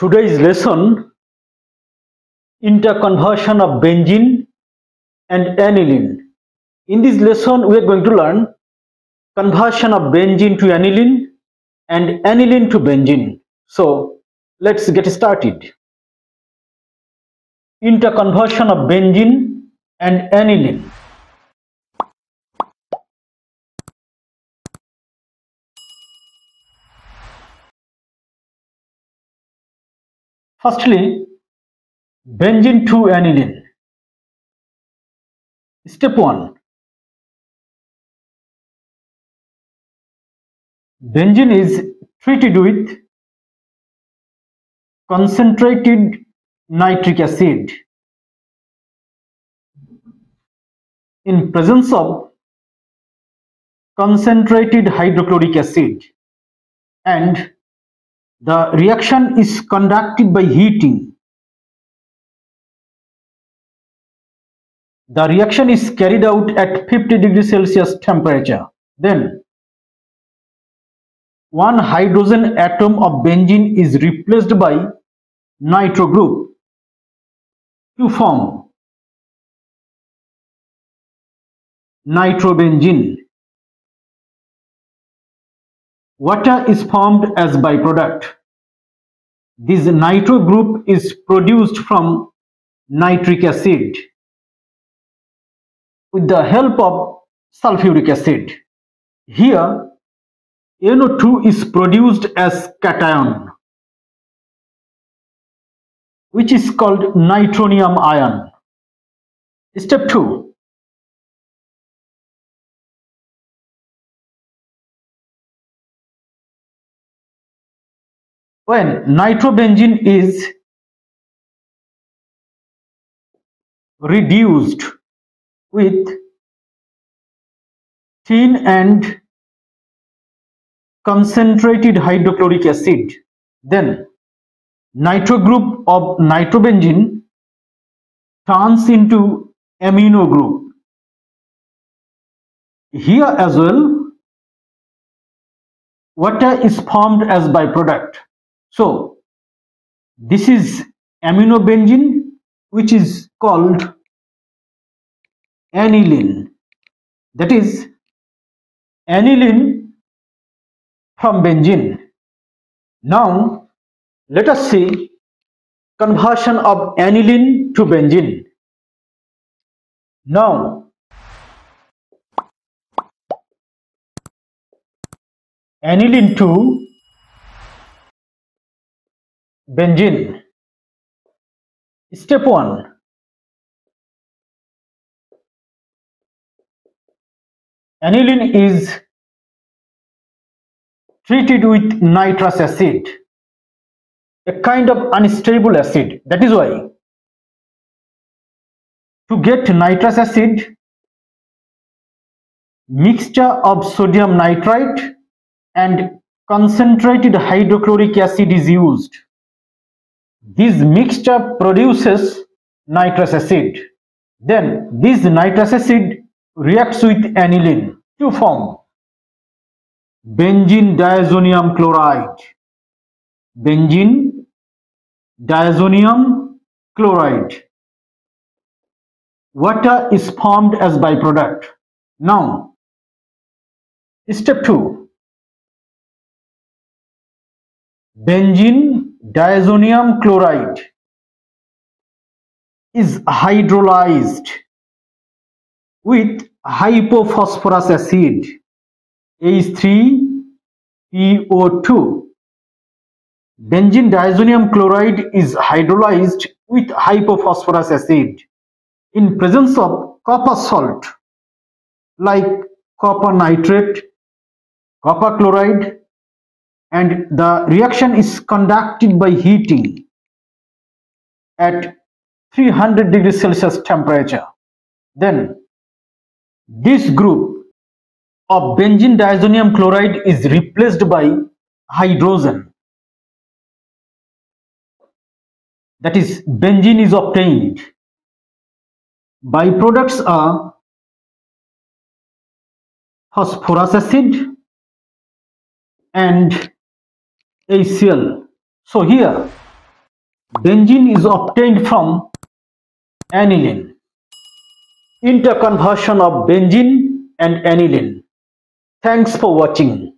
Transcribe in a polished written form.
Today's lesson, interconversion of benzene and aniline. In this lesson, we are going to learn conversion of benzene to aniline and aniline to benzene. So, let's get started. Interconversion of benzene and aniline. Firstly, benzene to aniline. Step 1. Benzene is treated with concentrated nitric acid in presence of concentrated hydrochloric acid, and the reaction is conducted by heating. The reaction is carried out at 50 degrees Celsius temperature. Then, one hydrogen atom of benzene is replaced by nitro group to form nitrobenzene. Water is formed as byproduct. This nitro group is produced from nitric acid with the help of sulfuric acid. Here, NO2 is produced as cation, which is called nitronium ion. Step 2. When nitrobenzene is reduced with thin and concentrated hydrochloric acid, then nitro group of nitrobenzene turns into amino group. Here as well, water is formed as byproduct. So, this is aminobenzene, which is called aniline. That is aniline from benzene. Now, let us see conversion of aniline to benzene. Now, aniline to benzene. Step 1. Aniline is treated with nitrous acid, a kind of unstable acid. That is why, to get nitrous acid, mixture of sodium nitrite and concentrated hydrochloric acid is used. This mixture produces nitrous acid. Then this nitrous acid reacts with aniline to form benzene diazonium chloride. Benzene diazonium chloride. Water is formed as byproduct. Now, step 2. Benzene diazonium chloride is hydrolyzed with hypophosphorus acid H3PO2. Benzene diazonium chloride is hydrolyzed with hypophosphorus acid in presence of copper salt like copper nitrate, copper chloride, and the reaction is conducted by heating at 300 degrees Celsius temperature. Then, this group of benzene diazonium chloride is replaced by hydrogen. That is, benzene is obtained. Byproducts are phosphorus acid and HCl. So here Benzene is obtained from aniline. Interconversion of benzene and aniline. Thanks for watching.